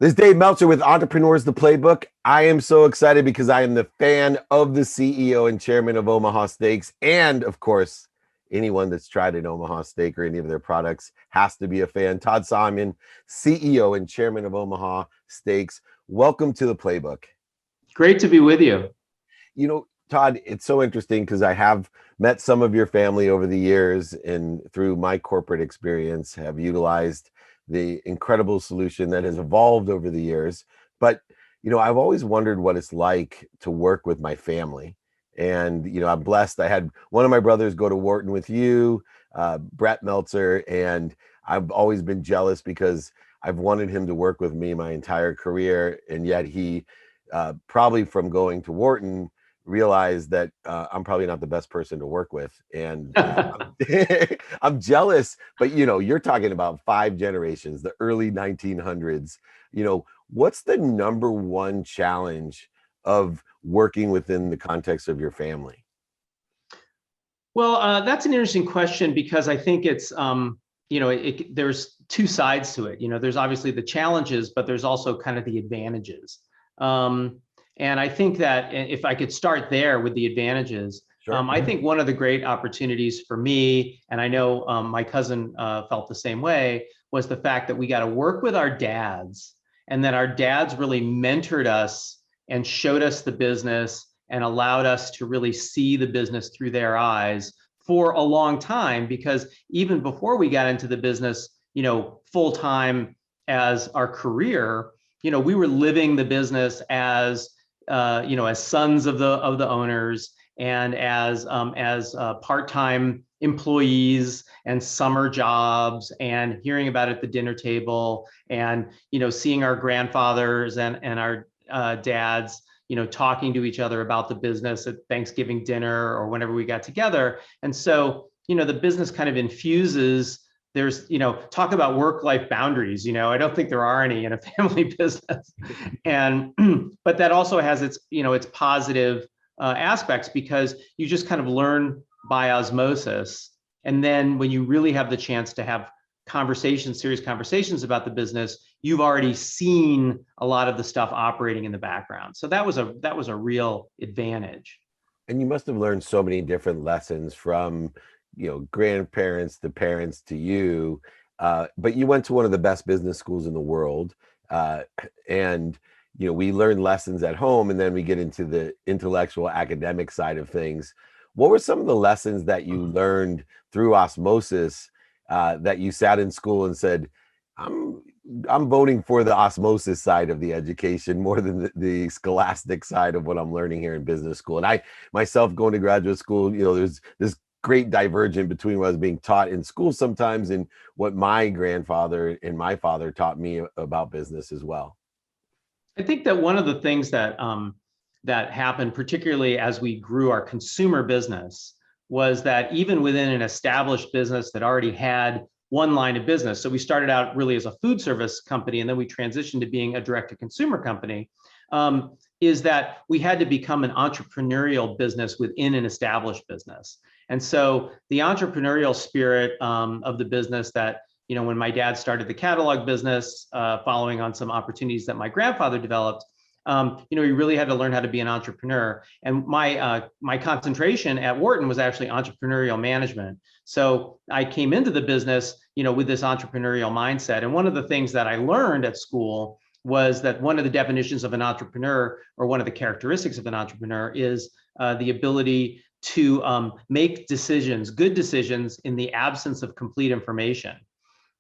This is Dave Meltzer with Entrepreneurs, the Playbook. I am so excited because I am the fan of the CEO and Chairman of Omaha Steaks. And of course, anyone that's tried an Omaha steak or any of their products has to be a fan. Todd Simon, CEO and Chairman of Omaha Steaks. Welcome to the Playbook. Great to be with you. You know, Todd, it's so interesting because I have met some of your family over the years and through my corporate experience have utilized the incredible solution that has evolved over the years. But, I've always wondered what it's like to work with my family. And, I'm blessed. I had one of my brothers go to Wharton with you, Brett Meltzer, and I've always been jealous because I've wanted him to work with me my entire career. And yet he probably from going to Wharton realized that I'm probably not the best person to work with. And I'm jealous, but you're talking about 5 generations, the early 1900s. What's the number one challenge of working within the context of your family? Well, that's an interesting question because I think it's, there's 2 sides to it. There's obviously the challenges, but there's also kind of the advantages. And I think that if I could start there with the advantages, Sure. I think one of the great opportunities for me, and I know my cousin felt the same way, was the fact that we got to work with our dads, and that our dads really mentored us and showed us the business and allowed us to really see the business through their eyes for a long time. Because even before we got into the business, full time as our career, we were living the business as sons of the owners and as part-time employees and summer jobs, and hearing about it at the dinner table, and seeing our grandfathers and our dads talking to each other about the business at Thanksgiving dinner or whenever we got together. And so the business kind of infuses. There's, talk about work-life boundaries, I don't think there are any in a family business. And, but that also has its, its positive aspects, because you just kind of learn by osmosis. And then when you really have the chance to have serious conversations about the business, you've already seen a lot of the stuff operating in the background. So that was a real advantage. And you must have learned so many different lessons from grandparents to parents to you, but you went to one of the best business schools in the world, and we learn lessons at home, and then we get into the intellectual academic side of things. What were some of the lessons that you learned through osmosis, that you sat in school and said, I'm voting for the osmosis side of the education more than the scholastic side of what I'm learning here in business school? And I myself, going to graduate school, there's this great divergence between what I was being taught in school sometimes and what my grandfather and my father taught me about business as well. I think that one of the things that that happened, particularly as we grew our consumer business, was that even within an established business that already had one line of business, so we started out really as a food service company, and then we transitioned to being a direct-to-consumer company, is that we had to become an entrepreneurial business within an established business. And so the entrepreneurial spirit of the business that, when my dad started the catalog business, following on some opportunities that my grandfather developed, he really had to learn how to be an entrepreneur. And my concentration at Wharton was actually entrepreneurial management. So I came into the business, with this entrepreneurial mindset. And one of the things that I learned at school was that one of the definitions of an entrepreneur, or one of the characteristics of an entrepreneur, is the ability to make decisions, good decisions, in the absence of complete information.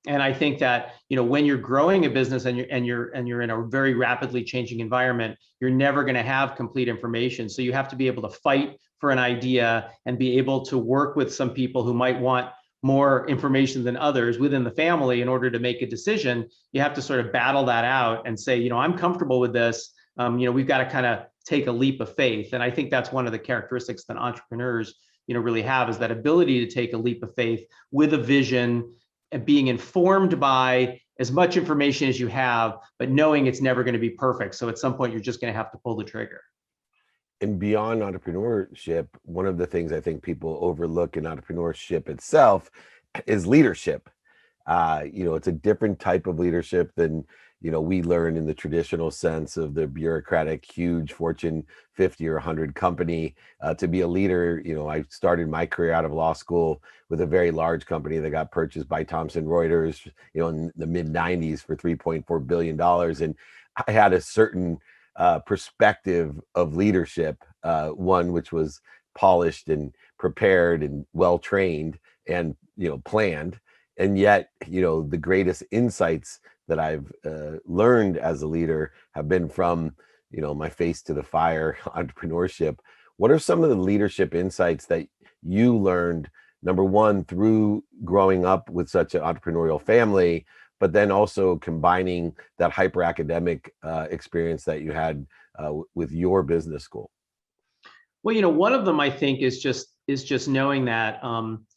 And I think that when you're growing a business and you're in a very rapidly changing environment, you're never going to have complete information. So you have to be able to fight for an idea and be able to work with some people who might want more information than others within the family in order to make a decision. You have to sort of battle that out and say, I'm comfortable with this. We've got to kind of take a leap of faith. And I think that's one of the characteristics that entrepreneurs, really have, is that ability to take a leap of faith with a vision, and being informed by as much information as you have, but knowing it's never going to be perfect. So at some point, you're just going to have to pull the trigger. And beyond entrepreneurship, one of the things I think people overlook in entrepreneurship itself is leadership. It's a different type of leadership than we learn in the traditional sense of the bureaucratic, huge Fortune 50 or 100 company. To be a leader, I started my career out of law school with a very large company that got purchased by Thomson Reuters, in the mid 90s for $3.4 billion. And I had a certain perspective of leadership, one which was polished and prepared and well trained and planned, and yet the greatest insights that I've learned as a leader have been from my face to the fire entrepreneurship. What are some of the leadership insights that you learned, number one, through growing up with such an entrepreneurial family, but then also combining that hyper academic experience that you had with your business school? Well, one of them I think is just knowing that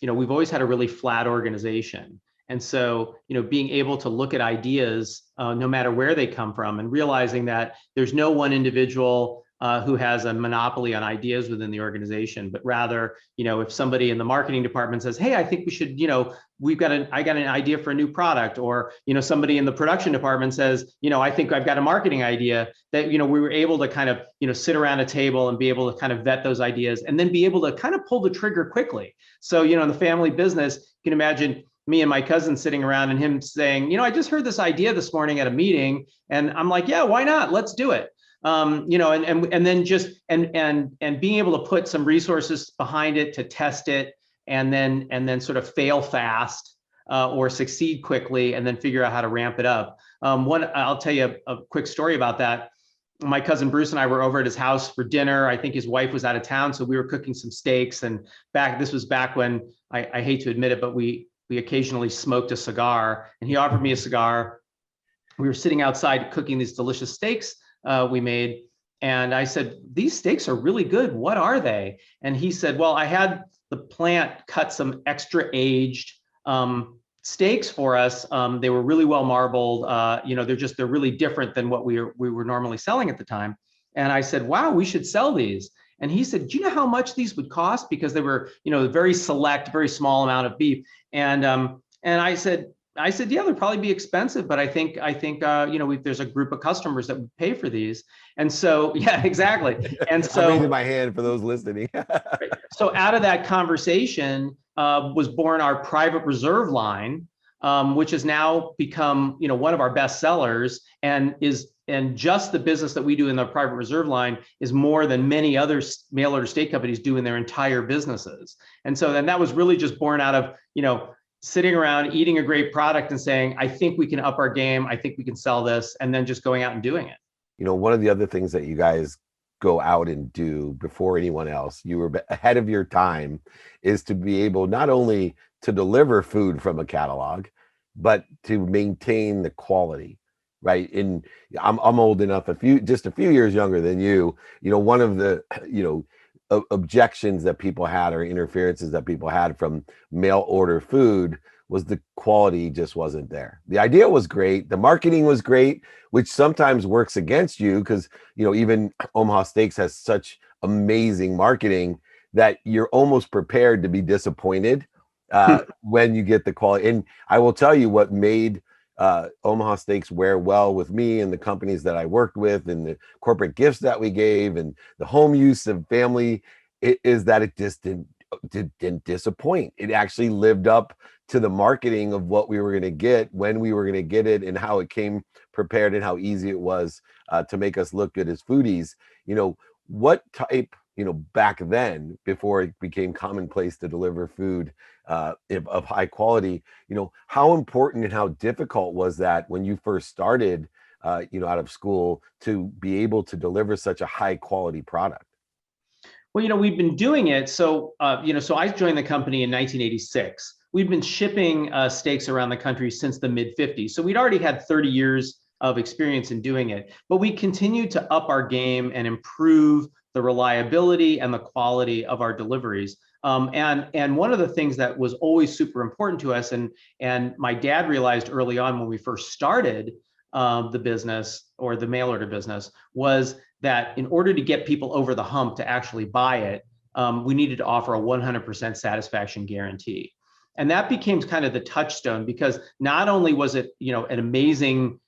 we've always had a really flat organization. And so, being able to look at ideas, no matter where they come from, and realizing that there's no one individual who has a monopoly on ideas within the organization, but rather, if somebody in the marketing department says, "Hey, I think we should," I got an idea for a new product, or, somebody in the production department says, "I think I've got a marketing idea," that, we were able to kind of, sit around a table and be able to kind of vet those ideas and then be able to kind of pull the trigger quickly. So, in the family business, you can imagine me and my cousin sitting around and him saying, "I just heard this idea this morning at a meeting," and I'm like, "Yeah, why not? Let's do it." And then just and being able to put some resources behind it to test it, and then sort of fail fast or succeed quickly, and then figure out how to ramp it up. I'll tell you a quick story about that. My cousin Bruce and I were over at his house for dinner. I think his wife was out of town, so we were cooking some steaks. And this was back when I hate to admit it, but we occasionally smoked a cigar, and he offered me a cigar. We were sitting outside cooking these delicious steaks we made. And I said, "These steaks are really good. What are they?" And he said, "Well, I had the plant cut some extra aged steaks for us. They were really well marbled. They're really different than what we were normally selling at the time." And I said, "Wow, we should sell these." And he said, "Do you know how much these would cost?" Because they were, very select, very small amount of beef. And I said, "Yeah, they'd probably be expensive, but I think there's a group of customers that would pay for these." And so, yeah, exactly. And so I'm raising my hand for those listening. so out of that conversation was born our private reserve line, which has now become, one of our best sellers, and just the business that we do in the private reserve line is more than many other mail order steak companies do in their entire businesses. And so then that was really just born out of, sitting around eating a great product and saying, "I think we can up our game. I think we can sell this," and then just going out and doing it. One of the other things that you guys go out and do before anyone else, you were ahead of your time, is to be able not only to deliver food from a catalog, but to maintain the quality, right? And I'm old enough, just a few years younger than you. One of the objections that people had, or interferences that people had from mail order food, was the quality just wasn't there. The idea was great, the marketing was great, which sometimes works against you, because even Omaha Steaks has such amazing marketing that you're almost prepared to be disappointed when you get the quality. And I will tell you what made Omaha Steaks wear well with me and the companies that I worked with, and the corporate gifts that we gave, and the home use of family, is that it just didn't disappoint. It actually lived up to the marketing of what we were going to get, when we were going to get it, and how it came prepared, and how easy it was to make us look good as foodies. What type, back then, before it became commonplace to deliver food of high quality, how important and how difficult was that when you first started, out of school, to be able to deliver such a high quality product? Well, we've been doing it. So I joined the company in 1986. We've been shipping steaks around the country since the mid 50s. So we'd already had 30 years of experience in doing it, but we continued to up our game and improve the reliability and the quality of our deliveries. And one of the things that was always super important to us, and my dad realized early on when we first started the business, or the mail order business, was that in order to get people over the hump to actually buy it, we needed to offer a 100% satisfaction guarantee. And that became kind of the touchstone, because not only was it, an amazing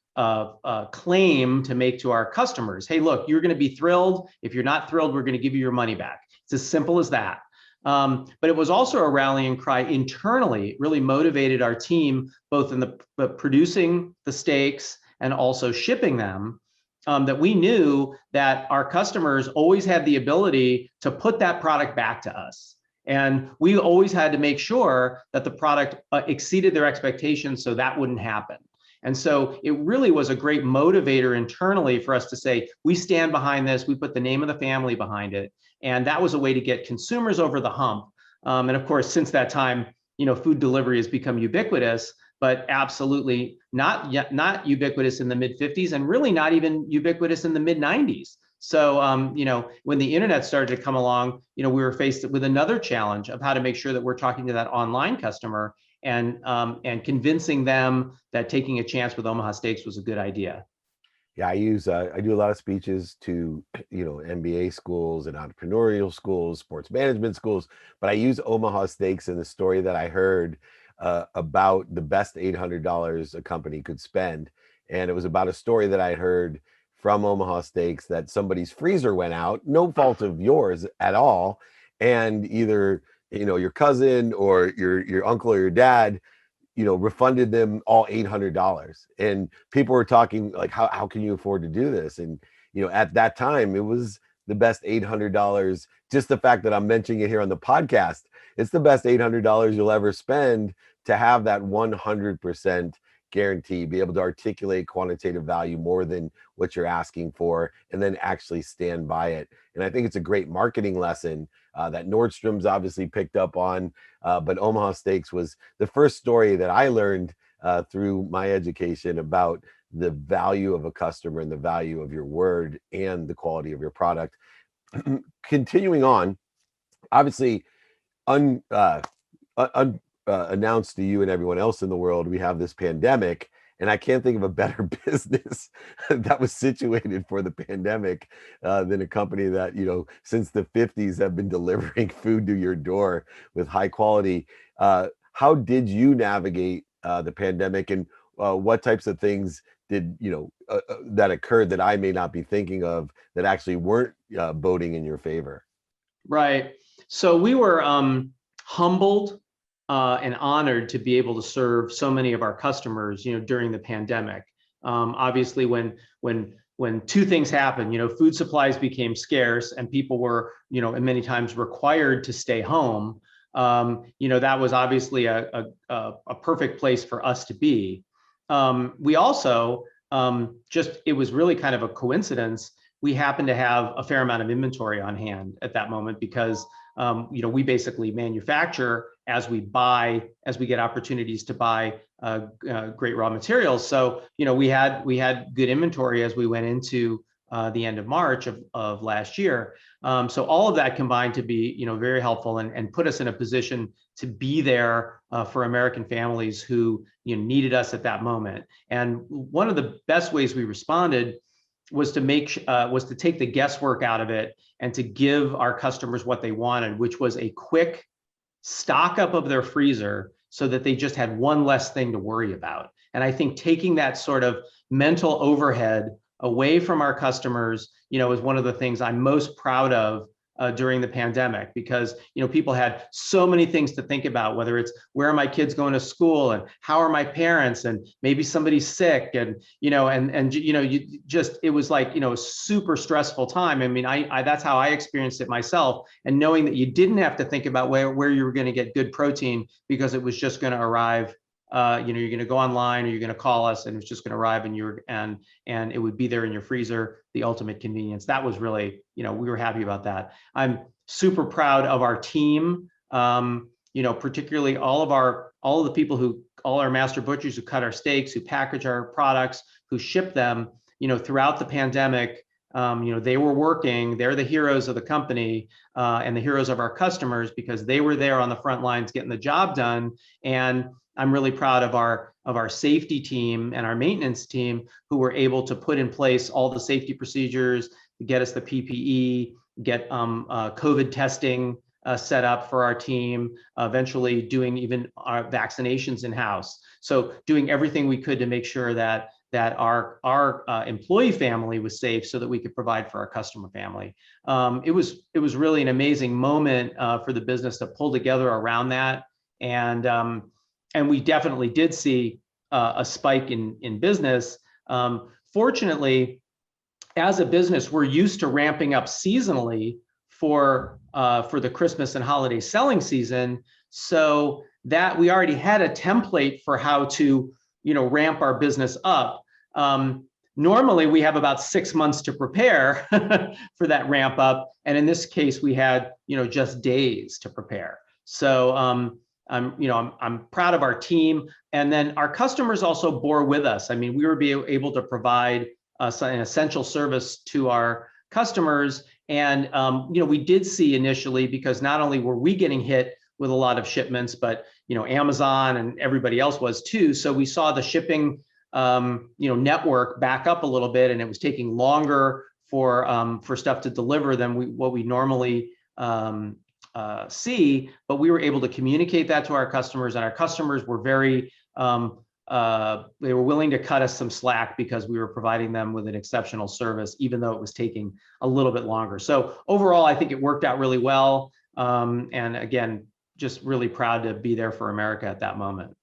claim to make to our customers. Hey, look, you're going to be thrilled. If you're not thrilled, we're going to give you your money back. It's as simple as that. But it was also a rallying cry internally. It really motivated our team, both in the producing the steaks and also shipping them, that we knew that our customers always had the ability to put that product back to us. And we always had to make sure that the product exceeded their expectations so that wouldn't happen. And so it really was a great motivator internally for us to say, we stand behind this, we put the name of the family behind it. And that was a way to get consumers over the hump. And of course, since that time, food delivery has become ubiquitous, but absolutely not ubiquitous in the mid 50s and really not even ubiquitous in the mid 90s. So, when the internet started to come along, we were faced with another challenge of how to make sure that we're talking to that online customer and convincing them that taking a chance with Omaha Steaks was a good idea. Yeah, I do a lot of speeches to, MBA schools and entrepreneurial schools, sports management schools, but I use Omaha Steaks in the story that I heard about the best $800 a company could spend. And it was about a story that I heard from Omaha Steaks that somebody's freezer went out, no fault of yours at all. And either, your cousin or your uncle or your dad, refunded them all $800. And people were talking like, how can you afford to do this? And, at that time, it was the best $800. Just the fact that I'm mentioning it here on the podcast, it's the best $800 you'll ever spend to have that 100% guarantee, be able to articulate quantitative value more than what you're asking for, and then actually stand by it. And I think it's a great marketing lesson that Nordstrom's obviously picked up on, but Omaha Steaks was the first story that I learned through my education about the value of a customer and the value of your word and the quality of your product. Continuing on, obviously, announced to you and everyone else in the world, we have this pandemic, and I can't think of a better business that was situated for the pandemic than a company that, since the 50s have been delivering food to your door with high quality. How did you navigate the pandemic, and what types of things did, that occurred that I may not be thinking of that actually weren't boding in your favor? Right. So we were humbled and honored to be able to serve so many of our customers, during the pandemic. Obviously, when two things happened, food supplies became scarce and people were, and many times required to stay home. That was obviously a perfect place for us to be. We also it was really kind of a coincidence. We happened to have a fair amount of inventory on hand at that moment because we basically manufacture as we get opportunities to buy great raw materials. So, we had good inventory as we went into the end of March of last year. So all of that combined to be, very helpful and put us in a position to be there for American families who needed us at that moment. And one of the best ways we responded was to take the guesswork out of it and to give our customers what they wanted, which was a quick stock up of their freezer so that they just had one less thing to worry about. And I think taking that sort of mental overhead away from our customers, is one of the things I'm most proud of during the pandemic, because people had so many things to think about, whether it's where are my kids going to school and how are my parents, and maybe somebody's sick, and it was like a super stressful time. I mean, I that's how I experienced it myself, and knowing that you didn't have to think about where you were going to get good protein because it was just going to arrive. You're going to go online or you're going to call us and it's just going to arrive and it would be there in your freezer, the ultimate convenience. That was really, we were happy about that. I'm super proud of our team. Particularly all of the people all our master butchers who cut our steaks, who package our products, who ship them, throughout the pandemic. They were working, they're the heroes of the company and the heroes of our customers because they were there on the front lines getting the job done. And I'm really proud of our safety team and our maintenance team who were able to put in place all the safety procedures, get us the PPE, get COVID testing set up for our team, eventually doing even our vaccinations in-house. So doing everything we could to make sure that our employee family was safe so that we could provide for our customer family. It was really an amazing moment for the business to pull together around that. And we definitely did see a spike in business. Fortunately, as a business, we're used to ramping up seasonally for the Christmas and holiday selling season, so that we already had a template for how to ramp our business up. Normally, we have about 6 months to prepare for that ramp up, and in this case, we had just days to prepare. So I'm proud of our team, and then our customers also bore with us. I mean, we were able to provide an essential service to our customers, and we did see initially, because not only were we getting hit with a lot of shipments, but Amazon and everybody else was too. So we saw the shipping network back up a little bit, and it was taking longer for stuff to deliver than what we normally see. But we were able to communicate that to our customers, and our customers were very they were willing to cut us some slack because we were providing them with an exceptional service, even though it was taking a little bit longer. So overall, I think it worked out really well. And again, just really proud to be there for America at that moment.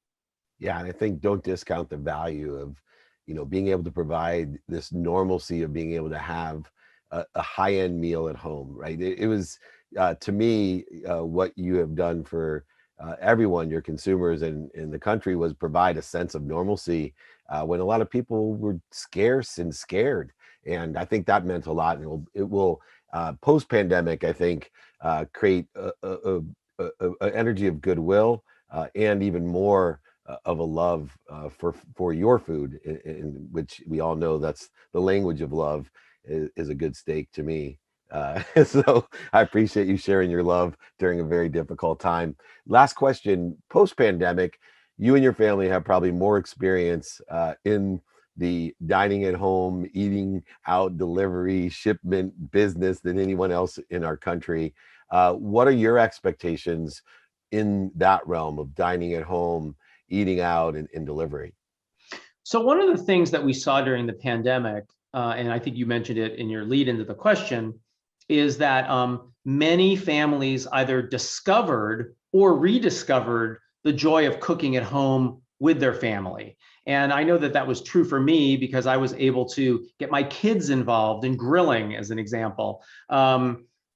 Yeah, and I think don't discount the value of, being able to provide this normalcy of being able to have a high-end meal at home, right? It was, to me, what you have done for everyone, your consumers in the country, was provide a sense of normalcy when a lot of people were scarce and scared. And I think that meant a lot. And it will post-pandemic, I think, create an energy of goodwill and even more of a love for your food, in which we all know that's the language of love, is a good steak to me. So I appreciate you sharing your love during a very difficult time. Last question, post-pandemic, you and your family have probably more experience in the dining at home, eating out, delivery, shipment business than anyone else in our country. What are your expectations in that realm of dining at home, eating out, and delivery? So one of the things that we saw during the pandemic, and I think you mentioned it in your lead into the question, is that many families either discovered or rediscovered the joy of cooking at home with their family. And I know that that was true for me, because I was able to get my kids involved in grilling, as an example,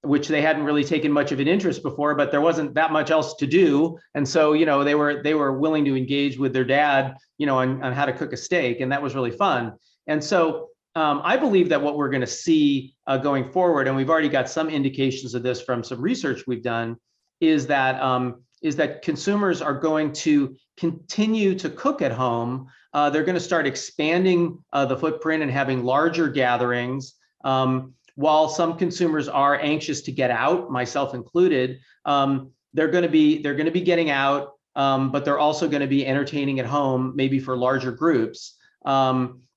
which they hadn't really taken much of an interest before, but there wasn't that much else to do. And so, they were willing to engage with their dad, on how to cook a steak. And that was really fun. And so I believe that what we're going to see going forward, and we've already got some indications of this from some research we've done, is that consumers are going to continue to cook at home. They're going to start expanding the footprint and having larger gatherings. While some consumers are anxious to get out, myself included, they're going to be getting out, but they're also going to be entertaining at home, maybe for larger groups.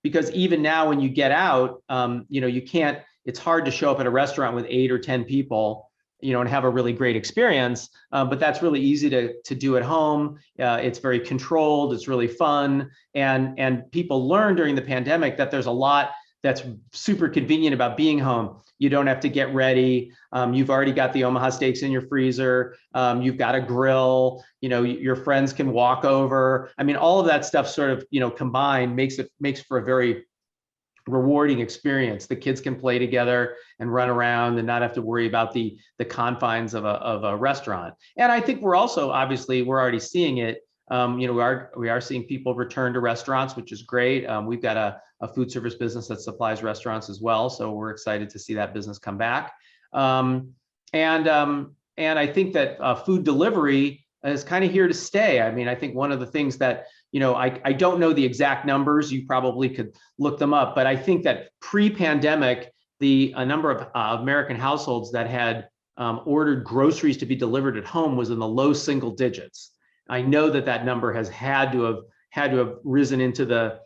Because even now, when you get out, you can't. It's hard to show up at a restaurant with 8 or 10 people, and have a really great experience. But that's really easy to do at home. It's very controlled. It's really fun, and people learned during the pandemic that there's a lot that's super convenient about being home. You don't have to get ready. You've already got the Omaha Steaks in your freezer. You've got a grill. Your friends can walk over. I mean, all of that stuff sort of, combined makes for a very rewarding experience. The kids can play together and run around and not have to worry about the confines of a restaurant. And I think we're already seeing it. We are seeing people return to restaurants, which is great. We've got a food service business that supplies restaurants as well, so we're excited to see that business come back. And I think that food delivery is kind of here to stay. I mean, I think one of the things that I don't know the exact numbers. You probably could look them up, but I think that pre-pandemic, a number of American households that had ordered groceries to be delivered at home was in the low single digits. I know that number has had to have risen into the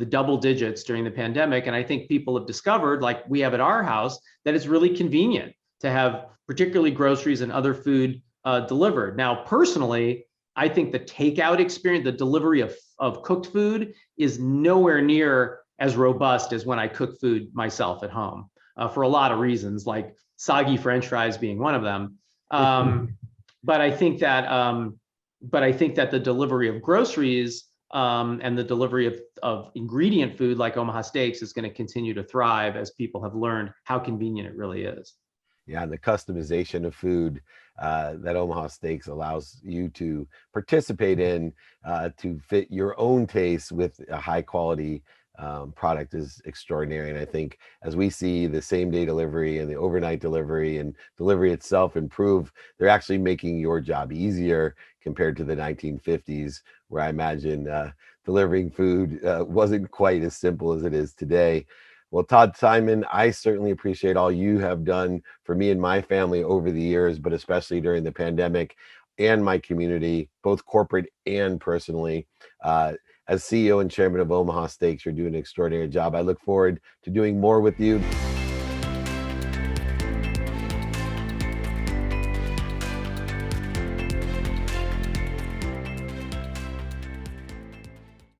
double digits during the pandemic. And I think people have discovered, like we have at our house, that it's really convenient to have particularly groceries and other food delivered. Now, personally, I think the takeout experience, the delivery of cooked food is nowhere near as robust as when I cook food myself at home, for a lot of reasons, like soggy French fries being one of them. But I think that the delivery of groceries and the delivery of ingredient food like Omaha Steaks is going to continue to thrive as people have learned how convenient it really is. Yeah, and the customization of food that Omaha Steaks allows you to participate in to fit your own taste with a high quality product is extraordinary. And I think as we see the same day delivery and the overnight delivery and delivery itself improve, they're actually making your job easier compared to the 1950s, where I imagine delivering food wasn't quite as simple as it is today. Well, Todd Simon, I certainly appreciate all you have done for me and my family over the years, but especially during the pandemic and my community, both corporate and personally. As CEO and Chairman of Omaha Steaks, you're doing an extraordinary job. I look forward to doing more with you.